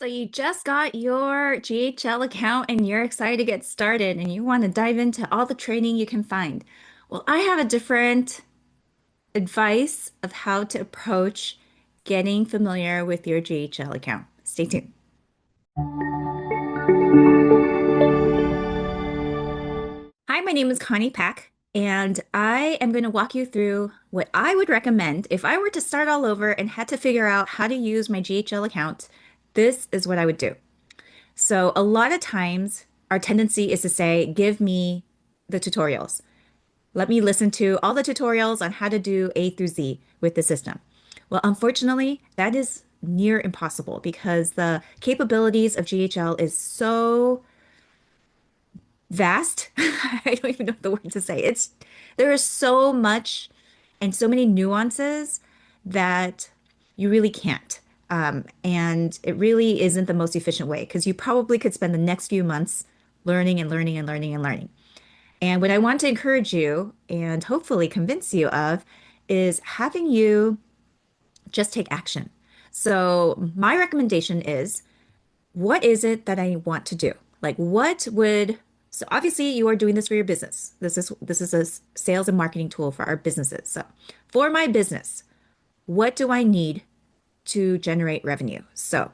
So you just got your GHL account and you're excited to get started and you want to dive into all the training you can find. Well, I have a different advice of how to approach getting familiar with your GHL account. Stay tuned. Hi, my name is Connie Pack, and I am going to walk you through what I would recommend if I were to start all over and had to figure out how to use my GHL account. This is what I would do. So a lot of times our tendency is to say, give me the tutorials. Let me listen to all the tutorials on how to do A through Z with the system. Well, unfortunately, that is near impossible because the capabilities of GHL is so vast. I don't even know the word to say. There is so much and so many nuances that you really can't. And it really isn't the most efficient way because you probably could spend the next few months learning and learning and learning and learning. And what I want to encourage you and hopefully convince you of is having you just take action. So, my recommendation is what is it that I want to do? Like so obviously you are doing this for your business. This is a sales and marketing tool for our businesses. So for my business, what do I need to generate revenue? So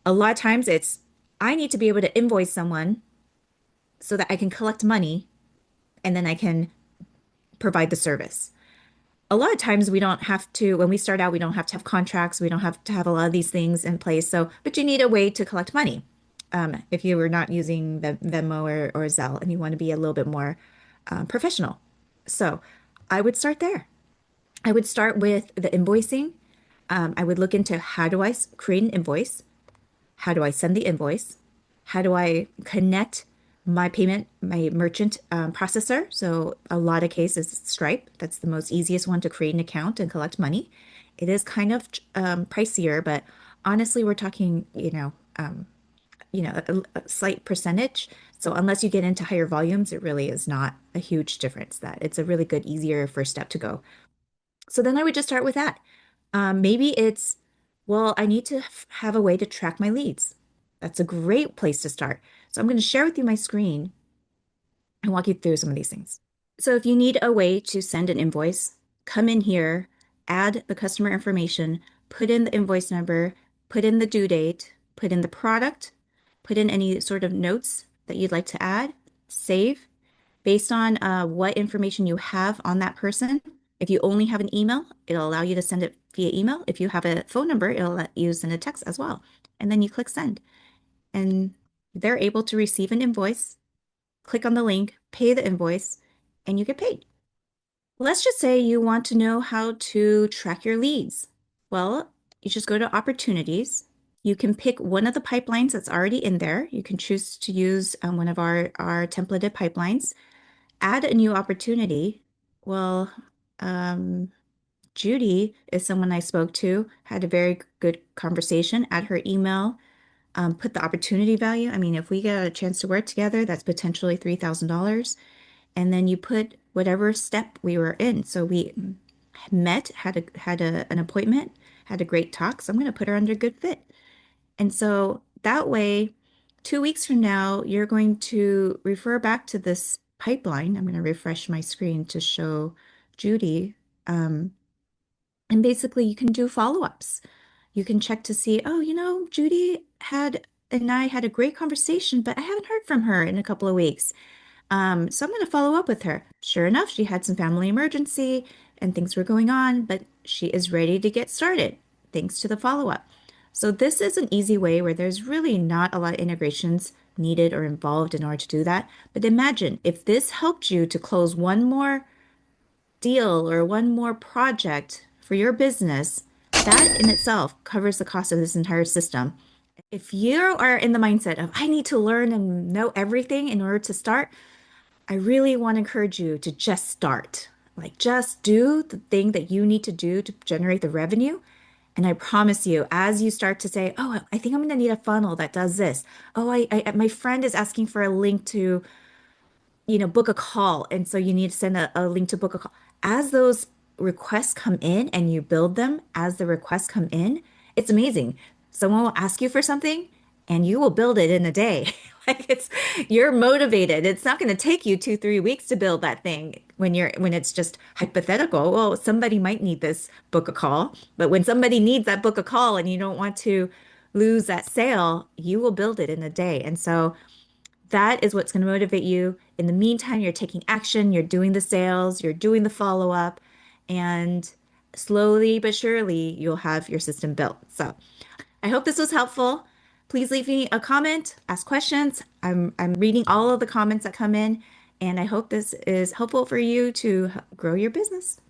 a lot of times it's I need to be able to invoice someone so that I can collect money and then I can provide the service. A lot of times we don't have to, when we start out, we don't have to have contracts. We don't have to have a lot of these things in place. So, but you need a way to collect money. If you were not using Venmo or Zelle and you want to be a little bit more professional. So I would start there. I would start with the invoicing. I would look into how do I create an invoice? How do I send the invoice? How do I connect my merchant processor? So a lot of cases, Stripe. That's the most easiest one to create an account and collect money. It is kind of pricier, but honestly, we're talking, a slight percentage. So unless you get into higher volumes, it really is not a huge difference. That it's a really good, easier first step to go. So then I would just start with that. Maybe it's, well, I need to have a way to track my leads. That's a great place to start. So I'm going to share with you my screen and walk you through some of these things. So if you need a way to send an invoice, come in here, add the customer information, put in the invoice number, put in the due date, put in the product, put in any sort of notes that you'd like to add, save. Based on what information you have on that person. If you only have an email, it'll allow you to send it via email. If you have a phone number, it'll let you send a text as well. And then you click send. And they're able to receive an invoice, click on the link, pay the invoice, and you get paid. Let's just say you want to know how to track your leads. Well, you just go to opportunities. You can pick one of the pipelines that's already in there. You can choose to use one of our templated pipelines, add a new opportunity. Well, um, Judy is someone I spoke to, had a very good conversation, add her email, put the opportunity value. I mean, if we get a chance to work together, that's potentially $3,000. And then you put whatever step we were in. So we met, an appointment, had a great talk. So I'm going to put her under good fit. And so that way, 2 weeks from now, you're going to refer back to this pipeline. I'm going to refresh my screen to show Judy. Um, and basically, you can do follow-ups. You can check to see, oh, Judy and I had a great conversation, but I haven't heard from her in a couple of weeks. So I'm going to follow up with her. Sure enough, she had some family emergency and things were going on, but she is ready to get started thanks to the follow-up. So this is an easy way where there's really not a lot of integrations needed or involved in order to do that. But imagine if this helped you to close one more deal or one more project for your business, that in itself covers the cost of this entire system. If you are in the mindset of, I need to learn and know everything in order to start, I really want to encourage you to just start. Like, just do the thing that you need to do to generate the revenue. And I promise you, as you start to say, oh, I think I'm going to need a funnel that does this. Oh, my friend is asking for a link to, book a call. And so you need to send a link to book a call. As those requests come in and you build them as the requests come in, it's amazing. someone will ask you for something and you will build it in a day. Like you're motivated. It's not going to take you 2, 3 weeks to build that thing when it's just hypothetical. Well, somebody might need this, book a call. But when somebody needs that, book a call, and you don't want to lose that sale, you will build it in a day. And so that is what's going to motivate you. In the meantime, you're taking action, you're doing the sales, you're doing the follow up, and slowly but surely you'll have your system built. So I hope this was helpful. Please leave me a comment, ask questions. I'm reading all of the comments that come in, and I hope this is helpful for you to grow your business.